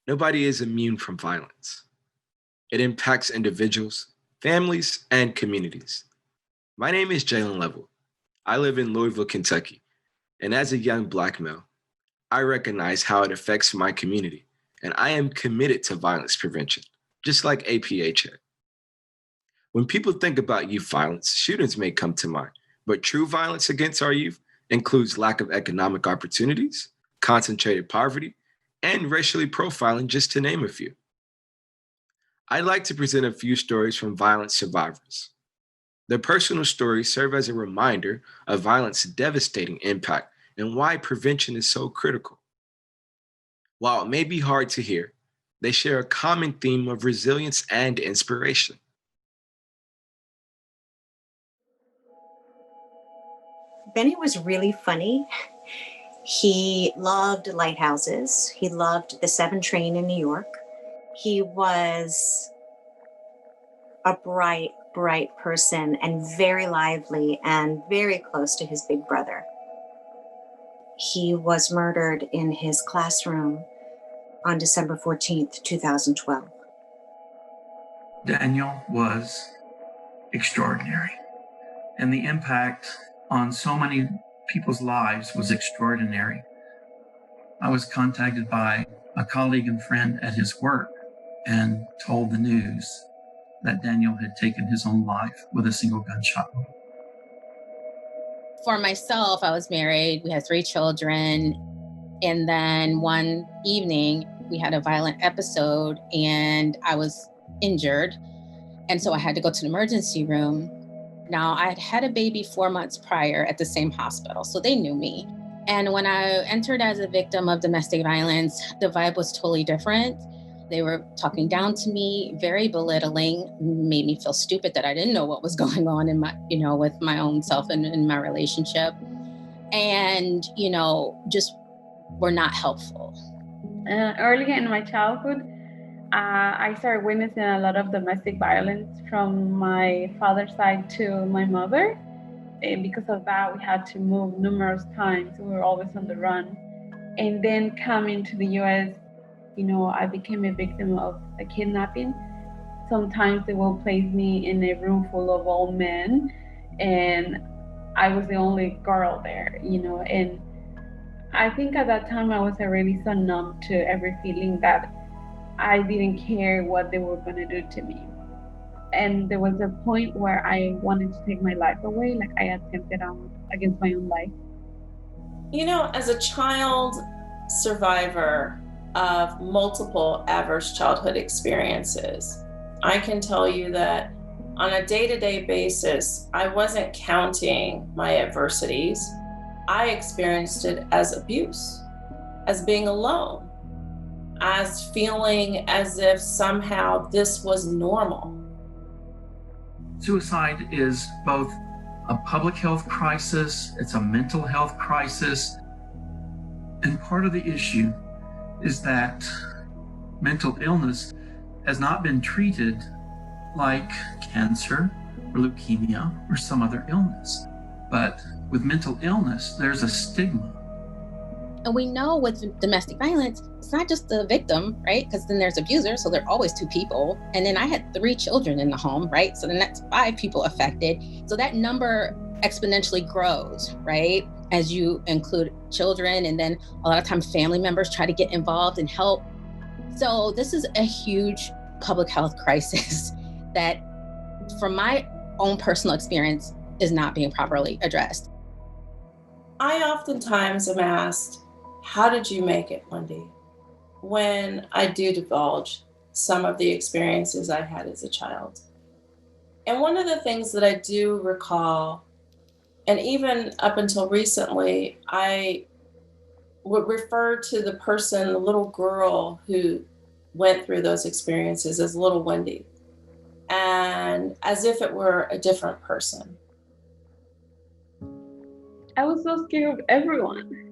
Nobody is immune from violence. It impacts individuals, families, and communities. My name is Jalen Level. I live in Louisville, Kentucky, and as a young Black male, I recognize how it affects my community, and I am committed to violence prevention, just like APHA. When people think about youth violence, shootings may come to mind, but true violence against our youth includes lack of economic opportunities, concentrated poverty, and racially profiling, just to name a few. I'd like to present a few stories from violence survivors. Their personal stories serve as a reminder of violence' devastating impact and why prevention is so critical. While it may be hard to hear, they share a common theme of resilience and inspiration. Benny was really funny. He loved lighthouses. He loved the 7 train in New York. He was a bright, bright person and very lively and very close to his big brother. He was murdered in his classroom on December 14th, 2012. Daniel was extraordinary, and the impact on so many people's lives was extraordinary. I was contacted by a colleague and friend at his work and told the news that Daniel had taken his own life with a single gunshot wound. For myself, I was married. We had 3 children. And then one evening, we had a violent episode and I was injured. And so I had to go to the emergency room. Now, I had had a baby 4 months prior at the same hospital, so they knew me. And when I entered as a victim of domestic violence, the vibe was totally different. They were talking down to me, very belittling, made me feel stupid that I didn't know what was going on in my, with my own self and in my relationship. And, just were not helpful. Early in my childhood, I started witnessing a lot of domestic violence from my father's side to my mother. And because of that, we had to move numerous times. We were always on the run. And then coming to the US, I became a victim of a kidnapping. Sometimes they will place me in a room full of all men, and I was the only girl there, and I think at that time I was already so numb to every feeling that I didn't care what they were going to do to me. And there was a point where I wanted to take my life away, like I attempted against my own life. As a child survivor of multiple adverse childhood experiences, I can tell you that on a day-to-day basis, I wasn't counting my adversities. I experienced it as abuse, as being alone, as feeling as if somehow this was normal. Suicide is both a public health crisis, it's a mental health crisis, and part of the issue is that mental illness has not been treated like cancer or leukemia or some other illness. But with mental illness, there's a stigma. And we know with domestic violence, it's not just the victim, right? Because then there's abusers, so there are always 2 people. And then I had 3 children in the home, right? So then that's 5 people affected. So that number exponentially grows, right? As you include children, and then a lot of times family members try to get involved and help. So this is a huge public health crisis that, from my own personal experience, is not being properly addressed. I oftentimes am asked, how did you make it, Wendy? When I do divulge some of the experiences I had as a child. And one of the things that I do recall, and even up until recently, I would refer to the person, the little girl who went through those experiences, as little Wendy, and as if it were a different person. I was so scared of everyone.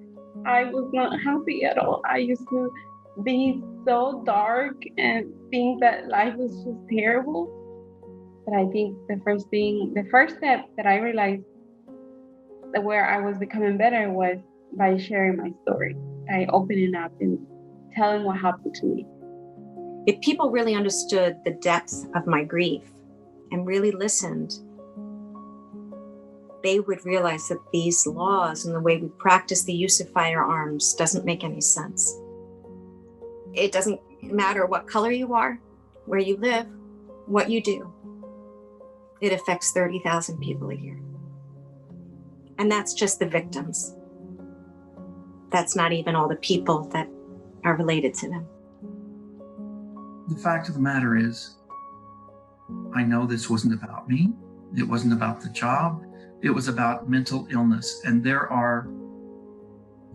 I was not happy at all. I used to be so dark and think that life was just terrible. But I think the first step that I realized that where I was becoming better was by sharing my story, by opening up and telling what happened to me. If people really understood the depth of my grief and really listened, they would realize that these laws and the way we practice the use of firearms doesn't make any sense. It doesn't matter what color you are, where you live, what you do. It affects 30,000 people a year. And that's just the victims. That's not even all the people that are related to them. The fact of the matter is, I know this wasn't about me. It wasn't about the job. It was about mental illness. And there are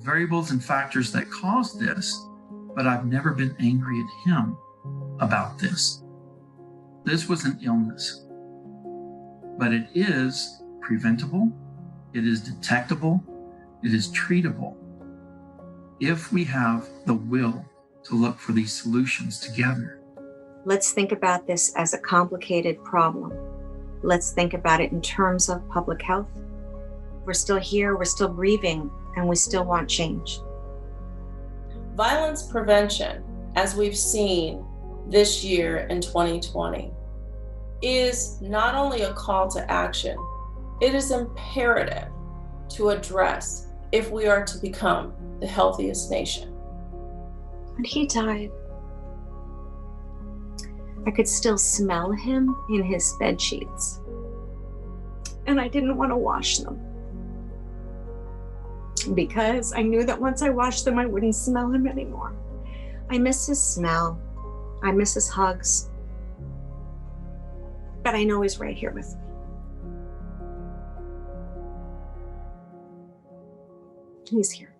variables and factors that cause this, but I've never been angry at him about this. This was an illness, but it is preventable. It is detectable. It is treatable if we have the will to look for these solutions together. Let's think about this as a complicated problem. Let's think about it in terms of public health. We're still here, we're still grieving, and we still want change. Violence prevention, as we've seen this year in 2020, is not only a call to action, it is imperative to address if we are to become the healthiest nation. When he died, I could still smell him in his bed sheets. And I didn't want to wash them, because I knew that once I washed them, I wouldn't smell him anymore. I miss his smell. I miss his hugs. But I know he's right here with me. He's here.